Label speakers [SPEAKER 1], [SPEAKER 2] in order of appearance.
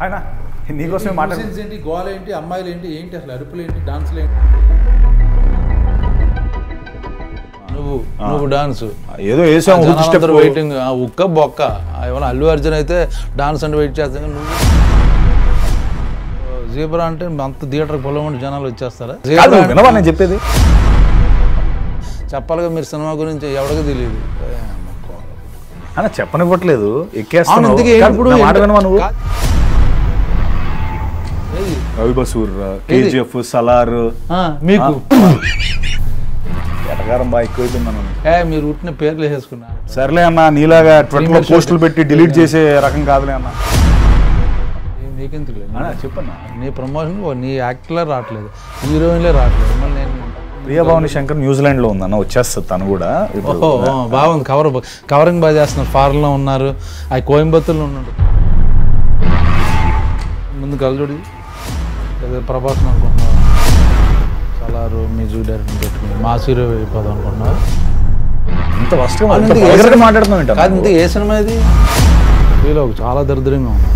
[SPEAKER 1] ఆయన నీకోసమే
[SPEAKER 2] మాట్లాడుతుంది ఏంటి, గోల ఏంటి, అమ్మాయిలు ఏంటి, ఏంటి అసలు అరుపులు ఏంటి, డాన్సులు ఏంటి?
[SPEAKER 3] నువ్వు డాన్స్
[SPEAKER 1] ఏదో వేసావు
[SPEAKER 3] వెయిటింగ్ ఉక్క బొక్క. ఏమన్నా అల్లు అర్జున్ అయితే డాన్స్ అంటే వెయిట్ చేస్తాను. నువ్వు జీబ్రా అంటే అంత థియేటర్కి పొలమంటే జనాలు వచ్చేస్తారా?
[SPEAKER 1] నేను చెప్పేది
[SPEAKER 3] చెప్పాలిగా, మీరు సినిమా గురించి ఎవరికి తెలియదు
[SPEAKER 1] అన్న, చెప్పనివ్వట్లేదు. ఎక్కేస్తాను రవి బసూర్, కేజీఎఫ్, సలార్
[SPEAKER 3] మీకు
[SPEAKER 1] ఎటగారం బాగా ఎక్కువైపోయింది.
[SPEAKER 3] మీరు ఉట్టిన పేర్లు వేసుకున్నా.
[SPEAKER 1] సర్లే అన్న, నీలాగా ట్విట్టర్లో పోస్టులు పెట్టి డిలీట్ చేసే రకం కాదులే అన్న.
[SPEAKER 3] నీకెందుకు లేదు
[SPEAKER 1] చెప్పన్నా,
[SPEAKER 3] నీ ప్రమోషన్ నీ యాక్టర్లే రావట్లేదు, హీరోయిన్లే రావట్లేదు. మళ్ళీ నేను
[SPEAKER 1] ప్రియభావని శంకర్ న్యూజిలాండ్లో ఉందన్న, వచ్చేస్తుంది తను కూడా.
[SPEAKER 3] బాగుంది, కవరింగ్ బాగా చేస్తున్నారు. ఫారెన్లో ఉన్నారు, అవి కోయంబత్తూర్లో ఉన్నాడు. ముందు కలజోడి ప్రభాస్ అనుకుంటున్నారు, సలారు మ్యూజిక్ డైరెక్టర్ పెట్టుకుని మాస్ హీరో అయిపోదాం అనుకుంటున్నారు.
[SPEAKER 1] ఇంత ఫస్ట్ మాట్లాడుతున్నాం.
[SPEAKER 3] కాదు, ఇంత ఏ సినిమా ఇది? వీళ్ళు చాలా దరిద్రంగా ఉంది.